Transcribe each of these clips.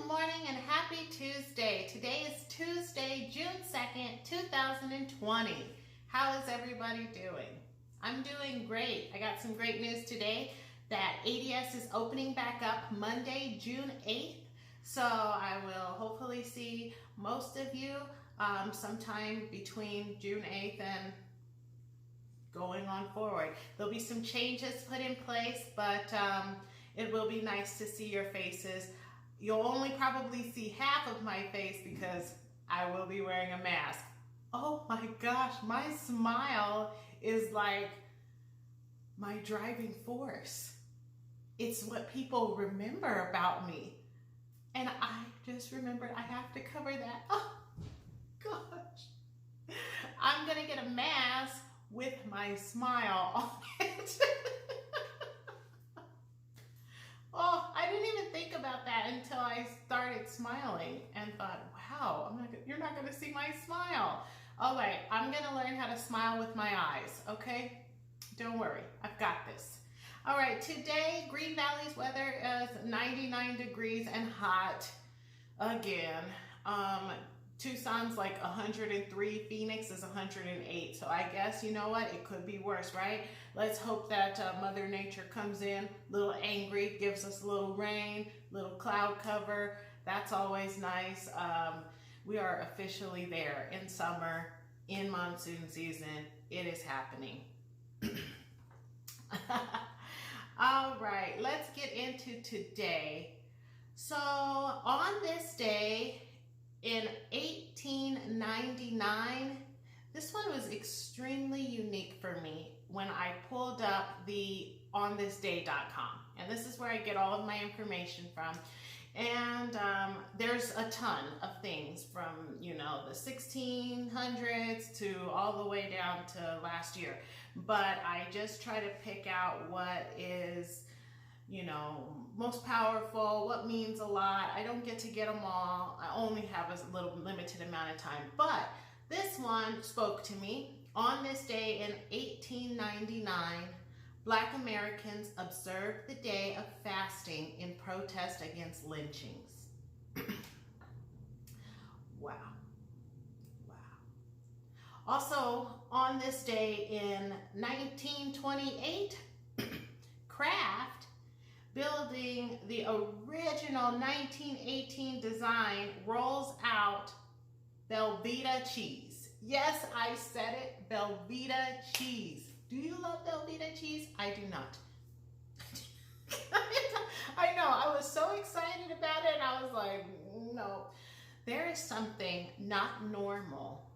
morning and happy Tuesday. Today is Tuesday, June 2nd, 2020. How is everybody doing? I'm doing great. I got some great news today that ADS is opening back up Monday, June 8th. So I will hopefully see most of you sometime between June 8th and going on forward. There'll be some changes put in place, but it will be nice to see your faces. You'll only probably see half of my face because I will be wearing a mask. Oh my gosh, my smile is like my driving force. It's what people remember about me. And I just remembered I have to cover that. Oh gosh. I'm gonna get a mask with my smile on it. Oh, I didn't even think about that until I started smiling and thought, wow, you're not gonna see my smile. All right, I'm gonna learn how to smile with my eyes, okay? Don't worry, I've got this. All right, today, Green Valley's weather is 99 degrees and hot again. Tucson's like 103, Phoenix is 108. So I guess, you know what, it could be worse, right? Let's hope that Mother Nature comes in a little angry, gives us a little rain, little cloud cover. That's always nice. We are officially there in summer, in monsoon season. It is happening. All right, let's get into today. So on this day, in 1899, this one was extremely unique for me when I pulled up the onthisday.com. And this is where I get all of my information from. And there's a ton of things from, you know, the 1600s to all the way down to last year. But I just try to pick out what is, you know, most powerful, what means a lot. I don't get to get them all. I only have a little limited amount of time. But this one spoke to me. On this day in 1899, Black Americans observed the day of fasting in protest against lynchings. Wow. Wow. Also, on this day in 1928, Kraft, building the original 1918 design, rolls out Velveeta cheese. Yes, I said it, Velveeta cheese. Do you love Velveeta cheese? I do not. I know, I was so excited about it. I was like, no. There is something not normal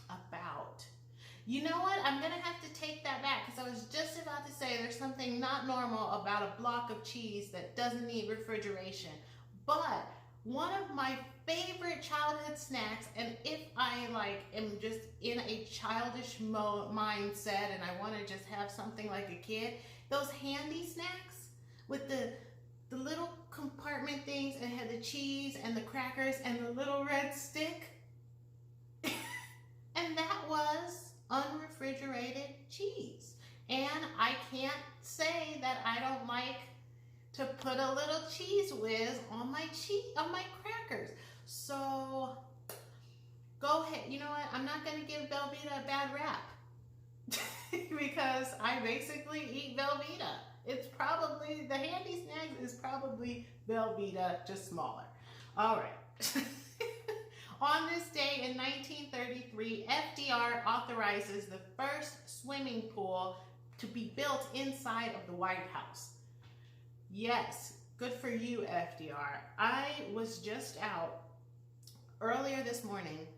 about. You know what? I'm going to have to take that back because I was just about to say there's something not normal about a block of cheese that doesn't need refrigeration. But one of my favorite childhood snacks, and if I am just in a childish mindset and I want to just have something like a kid, those handy snacks with the little compartment things and had the cheese and the crackers and the little red stick. And that was unrefrigerated cheese. And I can't say that I don't like to put a little cheese whiz on my crackers. So go ahead. You know what? I'm not going to give Velveeta a bad rap because I basically eat Velveeta. It's probably, the handy snacks is probably Velveeta, just smaller. All right. On this day in 1933, FDR authorizes the first swimming pool to be built inside of the White House. Yes, good for you, FDR. I was just out earlier this morning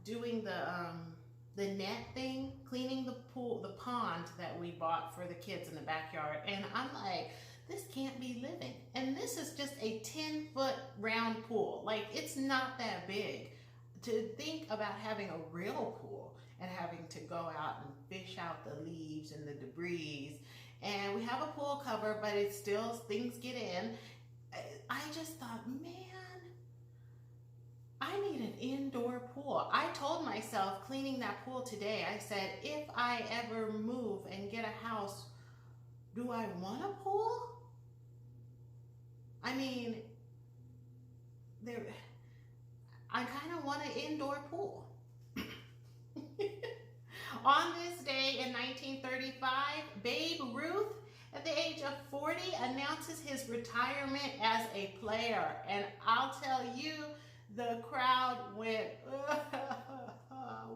doing the net thing, cleaning the pool, the pond that we bought for the kids in the backyard, and I'm like, this can't be living. And this is just a 10-foot round pool. Like, it's not that big. To think about having a real pool and having to go out and fish out the leaves and the debris. And we have a pool cover, but it's still, things get in. I just thought, man, I need an indoor pool. I told myself cleaning that pool today, I said, if I ever move and get a house, do I want a pool? I mean, indoor pool. On this day in 1935, Babe Ruth, at the age of 40, announces his retirement as a player. And I'll tell you, the crowd went,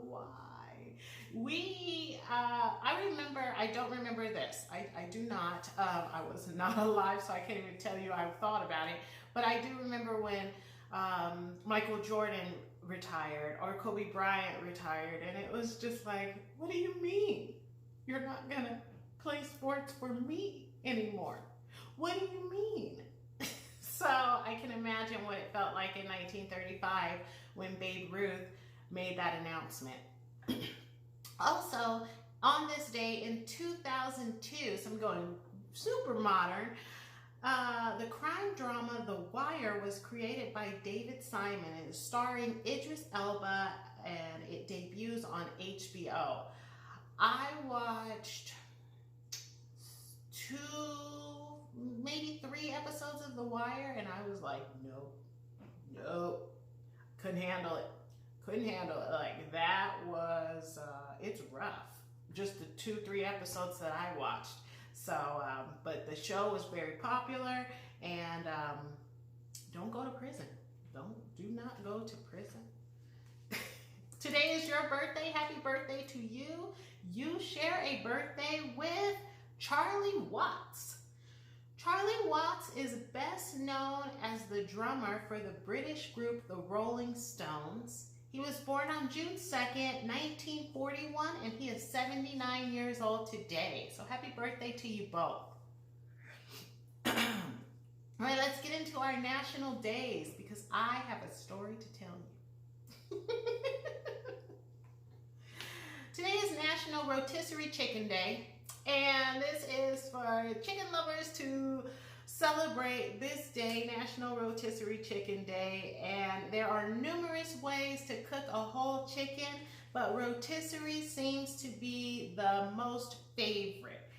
why? I don't remember this. I do not. I was not alive, so I can't even tell you I thought about it. But I do remember when Michael Jordan retired or Kobe Bryant retired, and it was just like, what do you mean you're not gonna play sports for me anymore? What do you mean? So I can imagine what it felt like in 1935 when Babe Ruth made that announcement. Also, on this day in 2002, so I'm going super modern, the crime drama The Wire was created by David Simon and is starring Idris Elba, and it debuts on HBO. I watched 2, maybe 3 episodes of The Wire, and I was like, nope, couldn't handle it. Like, that was, it's rough. Just the 2-3 episodes that I watched. So, but the show was very popular, and don't go to prison. Do not go to prison. Today is your birthday. Happy birthday to you. You share a birthday with Charlie Watts. Charlie Watts is best known as the drummer for the British group The Rolling Stones. He was born on June 2nd, 1941, and he is 79 years old today. So happy birthday to you both. All right, let's get into our national days because I have a story to tell you. Today is National Rotisserie Chicken Day, and this is for chicken lovers to celebrate this day, National Rotisserie Chicken Day. And there are numerous ways to cook a whole chicken, but rotisserie seems to be the most favorite.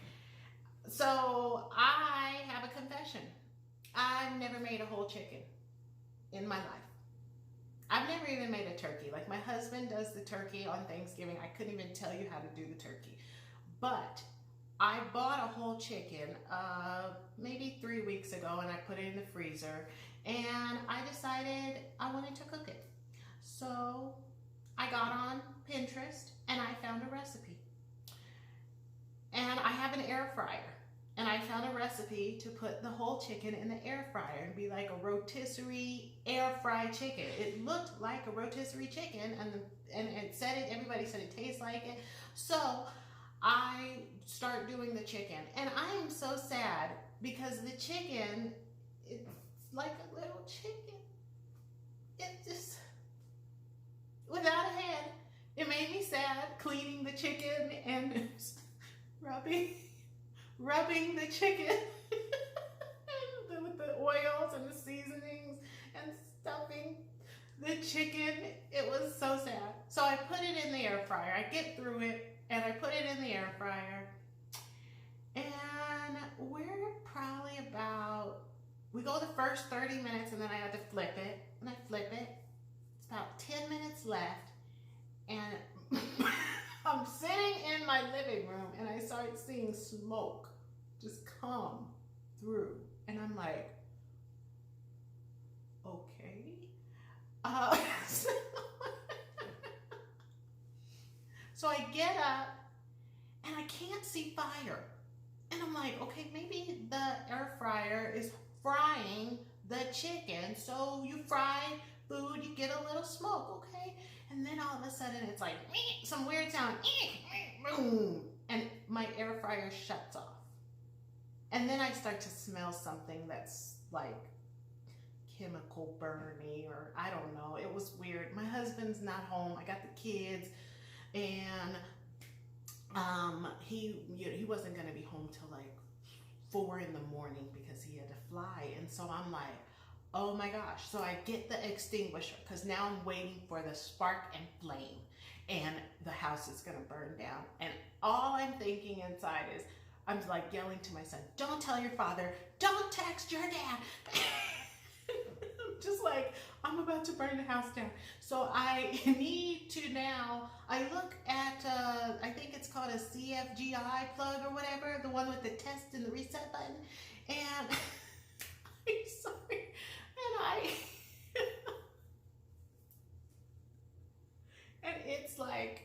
So I have a confession. I've never made a whole chicken in my life. I've never even made a turkey. Like, my husband does the turkey on Thanksgiving. I couldn't even tell you how to do the turkey. But I bought a whole chicken maybe 3 weeks ago, and I put it in the freezer, and I decided I wanted to cook it. So I got on Pinterest and I found a recipe. And I have an air fryer, and I found a recipe to put the whole chicken in the air fryer and be like a rotisserie air fried chicken. It looked like a rotisserie chicken, and it said it, everybody said it tastes like it. So I start doing the chicken, and I am so sad because the chicken, it's like a little chicken. It just, without a head, it made me sad cleaning the chicken and rubbing the chicken with the oils and the seasonings and stuffing the chicken. It was so sad. So I put it in the air fryer. I get through it, and I put it in the air fryer, and we're probably about, we go the first 30 minutes, and then I had to flip it, and I flip it. It's about 10 minutes left, and I'm sitting in my living room, and I start seeing smoke just come through, and I'm like, okay. So I get up, and I can't see fire. And I'm like, okay, maybe the air fryer is frying the chicken. So you fry food, you get a little smoke, okay? And then all of a sudden it's like, some weird sound, boom, and my air fryer shuts off. And then I start to smell something that's like chemical burning, or I don't know. It was weird. My husband's not home. I got the kids, and he wasn't going to be home till like 4 in the morning because he had to fly. And so I'm like, oh my gosh. So I get the extinguisher because now I'm waiting for the spark and flame, and the house is going to burn down. And all I'm thinking inside is, I'm like yelling to my son, don't tell your father, don't text your dad. Just like, I'm I'm about to burn the house down. So I need to now, I look at, I think it's called a CFGI plug or whatever, the one with the test and the reset button. And I'm sorry. And and it's like,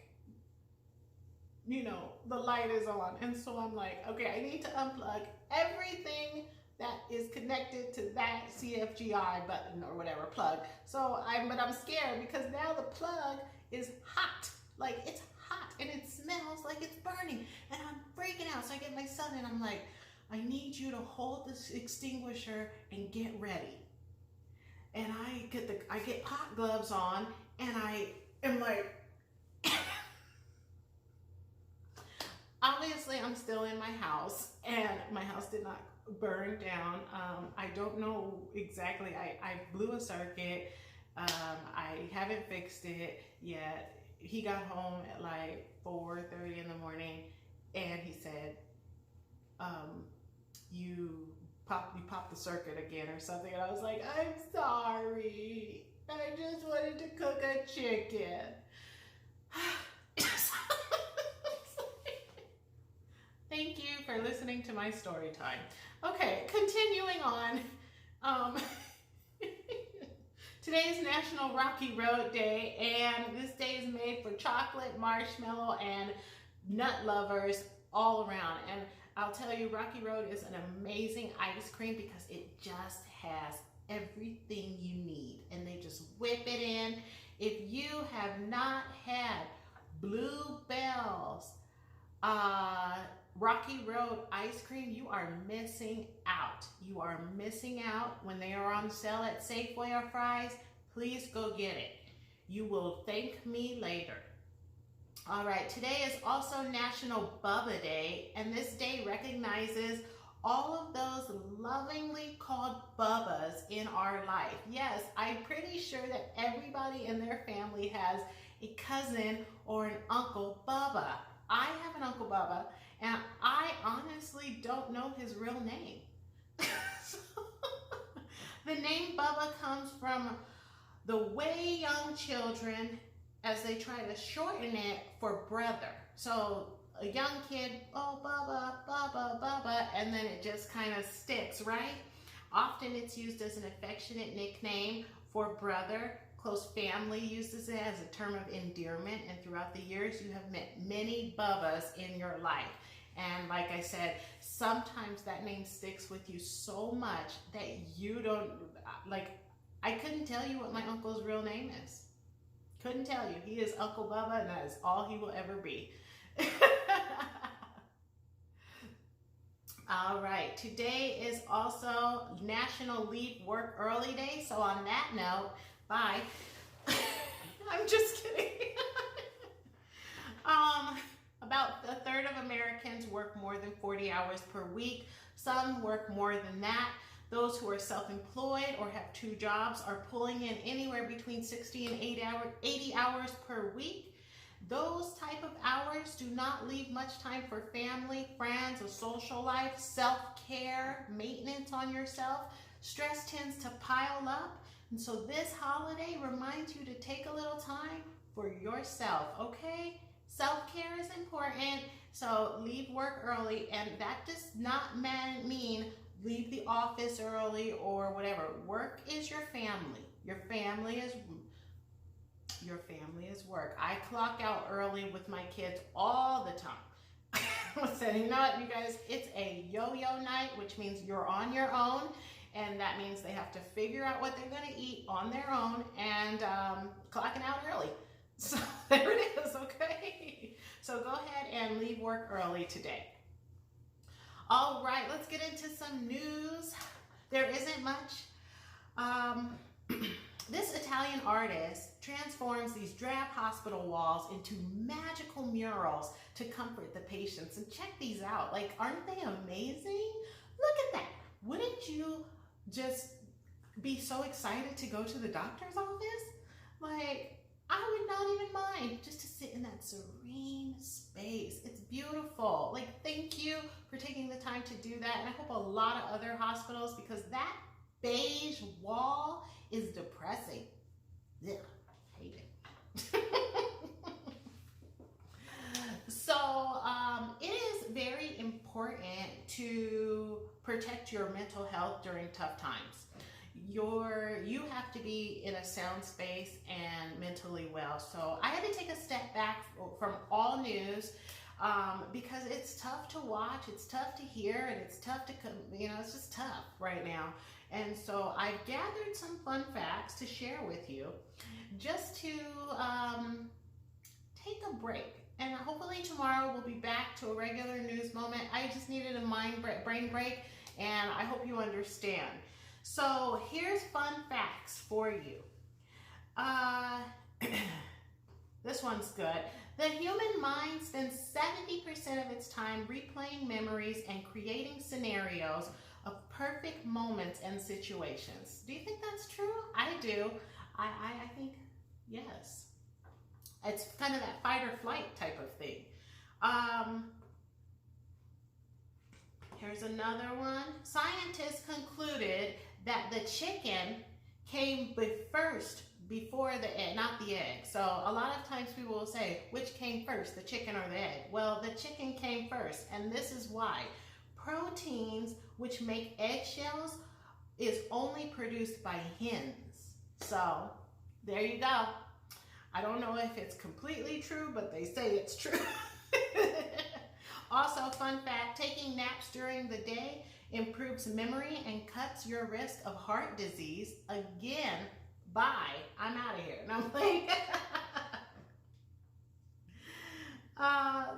you know, the light is on. And so I'm like, okay, I need to unplug everything that is connected to that CFGI button or whatever plug. So but I'm scared because now the plug is hot. Like it's hot and it smells like it's burning and I'm freaking out. So I get my son and I'm like, I need you to hold this extinguisher and get ready. And I get pot gloves on and I am like, obviously I'm still in my house and my house did not burn down. I don't know exactly. I blew a circuit. I haven't fixed it yet. He got home at like 4:30 in the morning and he said, you popped the circuit again or something. And I was like, I'm sorry. I just wanted to cook a chicken. Thank you for listening to my story time. Okay, continuing on. Today is National Rocky Road Day, and this day is made for chocolate, marshmallow, and nut lovers all around. And I'll tell you, Rocky Road is an amazing ice cream because it just has everything you need, and they just whip it in. If you have not had Bluebell's Rocky Road ice cream, you are missing out. You are missing out. When they are on sale at Safeway or Fry's, please go get it. You will thank me later. All right, today is also National Bubba Day, and this day recognizes all of those lovingly called Bubbas in our life. Yes, I'm pretty sure that everybody in their family has a cousin or an Uncle Bubba. I have an Uncle Bubba, and I honestly don't know his real name. The name Bubba comes from the way young children, as they try to shorten it for brother. So a young kid, oh, Bubba, Bubba, Bubba, and then it just kind of sticks, right? Often it's used as an affectionate nickname for brother. Close family uses it as a term of endearment, and throughout the years you have met many Bubbas in your life. And like I said, sometimes that name sticks with you so much that you don't, like, I couldn't tell you what my uncle's real name is. Couldn't tell you. He is Uncle Bubba, and that is all he will ever be. All right, today is also National Leave Work Early Day. So on that note, bye. I'm just kidding. About a third of Americans work more than 40 hours per week. Some work more than that. Those who are self-employed or have two jobs are pulling in anywhere between 60 and 80 hours per week. Those type of hours do not leave much time for family, friends, or social life, self-care, maintenance on yourself. Stress tends to pile up. And so this holiday reminds you to take a little time for yourself, okay? Self-care is important, so leave work early, and that does not mean leave the office early or whatever. Work is your family. Your family is work. I clock out early with my kids all the time. I said, you know what, you guys, it's a yo-yo night, which means you're on your own, and that means they have to figure out what they're going to eat on their own, and clocking out early. So there it is, okay? So go ahead and leave work early today. All right, let's get into some news. There isn't much. This Italian artist transforms these drab hospital walls into magical murals to comfort the patients. And check these out. Like, aren't they amazing? Look at that. Wouldn't you just be so excited to go to the doctor's office? Like, I would not even mind just to sit in that serene space. It's beautiful. Like, thank you for taking the time to do that. And I hope a lot of other hospitals, because that beige wall is depressing. Yeah, hate it. So it is very important to protect your mental health during tough times. You have to be in a sound space and mentally well. So I had to take a step back from all news because it's tough to watch, it's tough to hear, and it's tough to, it's just tough right now. And so I've gathered some fun facts to share with you just to take a break. And hopefully tomorrow we'll be back to a regular news moment. I just needed a brain break, and I hope you understand. So here's fun facts for you. This one's good. The human mind spends 70% of its time replaying memories and creating scenarios of perfect moments and situations. Do you think that's true? I do. I think yes. It's kind of that fight or flight type of thing. Here's another one. Scientists concluded that the chicken came first before the egg, not the egg. So a lot of times people will say, which came first, the chicken or the egg? Well, the chicken came first, and this is why. Proteins, which make eggshells, is only produced by hens. So there you go. I don't know if it's completely true, but they say it's true. Also, fun fact, taking naps during the day improves memory and cuts your risk of heart disease. Again, bye. I'm out of here. And I'm like,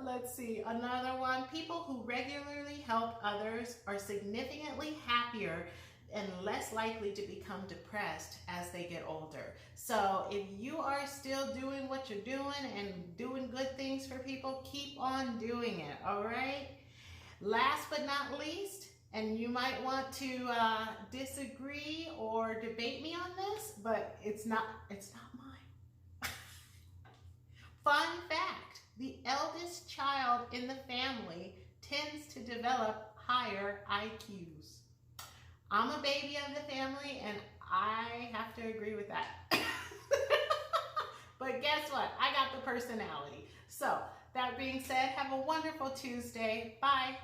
let's see, another one. People who regularly help others are significantly happier and less likely to become depressed as they get older. So if you are still doing what you're doing and doing good things for people, keep on doing it, all right? Last but not least, and you might want to disagree or debate me on this, but it's not mine. Fun fact, the eldest child in the family tends to develop higher IQs. I'm a baby of the family, and I have to agree with that. But guess what? I got the personality. So, that being said, have a wonderful Tuesday. Bye.